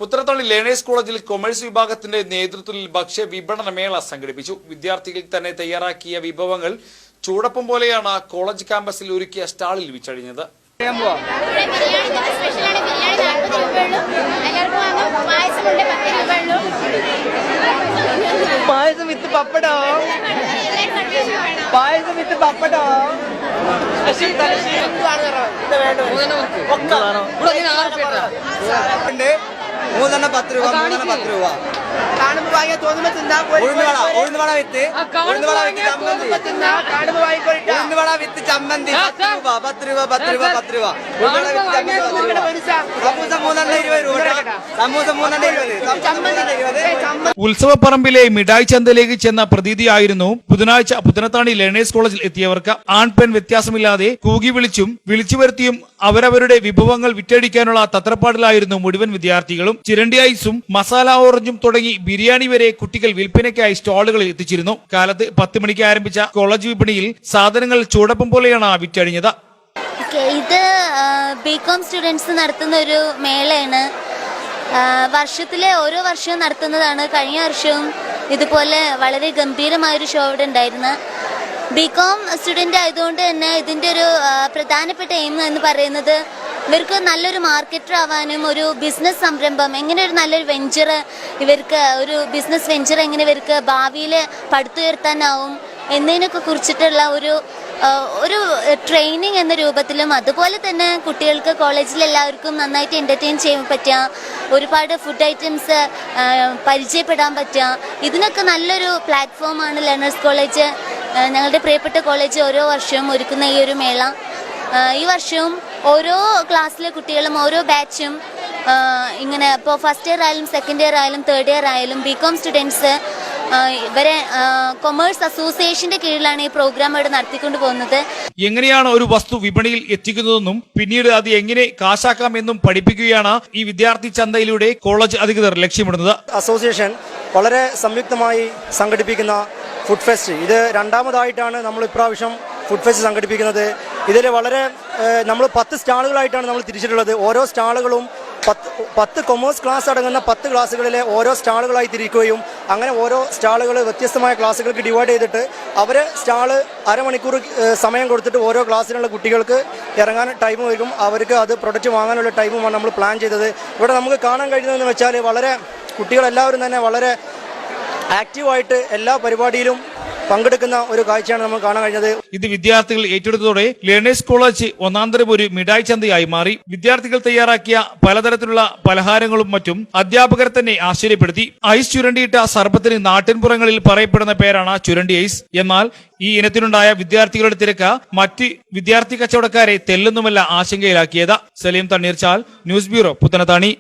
Puthanathani learners കോളേജിൽ commerce വിഭാഗത്തിന്റെ നേതൃത്വത്തിൽ ഭക്ഷ്യ വിപണന മേള സംഘടിപ്പിച്ചു. വിദ്യാർത്ഥികൾ തന്നെ തയ്യാറാക്കിയ വിഭവങ്ങൾ ചൂടപ്പം പോലെയാണ് കോളേജ് ക്യാമ്പസിൽ ഒരുക്കിയ സ്റ്റാളിൽ വിറ്റഴിഞ്ഞത്. പായസം വിത്ത് പപ്പടോ, പായസം വിത്ത് പപ്പടോ. മൂന്നെണ്ണം 10 രൂപ, മൂന്നെണ്ണം 10 രൂപ. കാണുമ്പോ വാങ്ങിയാൽ തോന്നുമ്പോ തിന്നാ. ഉഴുന്നുവട വിത്ത് ഉഴുന്നുവട വിത്ത് ചമ്മന്തി 10 രൂപ, 10 രൂപ, 10 രൂപ, 10 രൂപ. സമൂസ 3 20 രൂപ, സമൂസ 3 20. ഉത്സവപ്പറമ്പിലെ മിഠായി ചന്തയിലേക്ക് ചെന്ന പ്രതീതിയായിരുന്നു ബുധനാഴ്ച പുത്തനത്താണി ലേണേഴ്സ് കോളേജിൽ എത്തിയവർക്ക്. ആൺപെൺ വ്യത്യാസമില്ലാതെ കൂകി വിളിച്ചും വിളിച്ചു വരുത്തിയും അവരവരുടെ വിഭവങ്ങൾ വിറ്റഴിക്കാനുള്ള തത്രപ്പാടിലായിരുന്നു മുഴുവൻ വിദ്യാർത്ഥികളും. ചിരണ്ടി ഐസും മസാല ഓറഞ്ചും തുടങ്ങി ബിരിയാണി വരെ കുട്ടികൾ വിൽപ്പനയ്ക്കായി സ്റ്റാളുകളിൽ എത്തിച്ചിരുന്നു. കാലത്ത് 10 മണിക്ക് ആരംഭിച്ച കോളേജ് വിപണിയിൽ സാധനങ്ങൾ ചൂടപ്പം പോലെയാണ് വിറ്റഴിഞ്ഞത്. ഇത് ബികോം സ്റ്റുഡൻസ് നടത്തുന്ന ഒരു മേളയാണ്. വർഷത്തിലെ ഓരോ വർഷവും നടത്തുന്നതാണ്. കഴിഞ്ഞ വർഷവും ഇതുപോലെ വളരെ ഗംഭീരമായൊരു ഷോ ഇവിടെ ഉണ്ടായിരുന്നു. ബികോം സ്റ്റുഡൻ്റ് ആയതുകൊണ്ട് തന്നെ ഇതിൻ്റെ ഒരു പ്രധാനപ്പെട്ട എയിം എന്ന് പറയുന്നത് ഇവർക്ക് നല്ലൊരു മാർക്കറ്റർ ആവാനും ഒരു ബിസിനസ് സംരംഭം എങ്ങനെ ഒരു നല്ലൊരു വെഞ്ചർ ഇവർക്ക് ഒരു ബിസിനസ് വെഞ്ചർ എങ്ങനെ ഇവർക്ക് ഭാവിയിൽ പടുത്തുയർത്താനാവും എന്നതിനൊക്കെ കുറിച്ചിട്ടുള്ള ഒരു ട്രെയിനിങ് എന്ന രൂപത്തിലും അതുപോലെ തന്നെ കുട്ടികൾക്ക് കോളേജിൽ എല്ലാവർക്കും നന്നായിട്ട് എൻ്റർടൈൻ ചെയ്യാൻ പറ്റുക, ഒരുപാട് ഫുഡ് ഐറ്റംസ് പരിചയപ്പെടാൻ പറ്റുക, ഇതിനൊക്കെ നല്ലൊരു പ്ലാറ്റ്ഫോമാണ് ലേണേഴ്സ് കോളേജ്, ഞങ്ങളുടെ പ്രിയപ്പെട്ട കോളേജ് ഓരോ വർഷവും ഒരുക്കുന്ന ഈ ഒരു മേള. ഈ വർഷവും ഓരോ ക്ലാസ്സിലെ കുട്ടികളും ഓരോ ബാച്ചും ഇങ്ങനെ ഇപ്പോൾ ഫസ്റ്റ് ഇയർ ആയാലും സെക്കൻഡ് ഇയർ ആയാലും തേർഡ് ഇയർ ആയാലും ബികോം സ്റ്റുഡൻസ് ഇവരെ കൊമേഴ്സ് അസോസിയേഷന്റെ കീഴിലാണ് ഈ പ്രോഗ്രാം ഇവിടെ നടത്തിക്കൊണ്ട് പോകുന്നത്. എങ്ങനെയാണ് ഒരു വസ്തു വിപണിയിൽ എത്തിക്കുന്നതെന്നും പിന്നീട് അത് എങ്ങനെ കാശാക്കാമെന്നും പഠിപ്പിക്കുകയാണ് ഈ വിദ്യാർത്ഥി ചന്തയിലൂടെ കോളേജ് അധികൃതർ ലക്ഷ്യമിടുന്നത്. അസോസിയേഷൻ വളരെ സംയുക്തമായി സംഘടിപ്പിക്കുന്ന ഫുഡ് ഫെസ്റ്റ്, ഇത് രണ്ടാമതായിട്ടാണ് നമ്മൾ ഇപ്രാവശ്യം ഫുഡ് ഫെസ്റ്റ് സംഘടിപ്പിക്കുന്നത്. ഇതിൽ വളരെ നമ്മൾ 10 സ്റ്റാളുകളായിട്ടാണ് നമ്മൾ തിരിച്ചിട്ടുള്ളത്. ഓരോ സ്റ്റാളുകളും 10 കൊമേഴ്സ് ക്ലാസ് അടങ്ങുന്ന 10 ക്ലാസ്സുകളിലെ ഓരോ സ്റ്റാളുകളായി തിരിക്കുകയും അങ്ങനെ ഓരോ സ്റ്റാളുകൾ വ്യത്യസ്തമായ ക്ലാസ്സുകൾക്ക് ഡിവൈഡ് ചെയ്തിട്ട് അവരെ സ്റ്റാള് അരമണിക്കൂർ സമയം കൊടുത്തിട്ട് ഓരോ ക്ലാസ്സിലുള്ള കുട്ടികൾക്ക് ഇറങ്ങാൻ ടൈം വരും, അവർക്ക് അത് പ്രൊഡക്റ്റ് വാങ്ങാനുള്ള ടൈമുമാണ് നമ്മൾ പ്ലാൻ ചെയ്തത്. ഇവിടെ നമുക്ക് കാണാൻ കഴിയുന്നതെന്ന് വെച്ചാൽ വളരെ കുട്ടികളെല്ലാവരും തന്നെ വളരെ ആക്റ്റീവായിട്ട് എല്ലാ പരിപാടിയിലും പങ്കെടുക്കുന്ന ഒരു കാഴ്ചയാണ് നമ്മൾ കാണാൻ കഴിഞ്ഞത്. ഇത് വിദ്യാർത്ഥികൾ ഏറ്റെടുത്തതോടെ ലേണേഴ്സ് കോളേജ് ഒന്നാന്തരം ഒരു മിഠായി ചന്തയായി മാറി. വിദ്യാർത്ഥികൾ തയ്യാറാക്കിയ പലതരത്തിലുള്ള പലഹാരങ്ങളും മറ്റും അധ്യാപകർ തന്നെ ആശ്ചര്യപ്പെടുത്തി. ഐസ് ചുരണ്ടിയിട്ട സർബത്തിന് നാട്ടിൻപുറങ്ങളിൽ പറയപ്പെടുന്ന പേരാണ് ചുരണ്ടി ഐസ്. എന്നാൽ ഈ ഇനത്തിനുണ്ടായ വിദ്യാർത്ഥികളുടെ തിരക്ക് മറ്റ് വിദ്യാർത്ഥി കച്ചവടക്കാരെ തെല്ലൊന്നുമല്ല ആശങ്കയിലാക്കിയത്. Saleem Thanneerchal, news bureau, Puthanathani.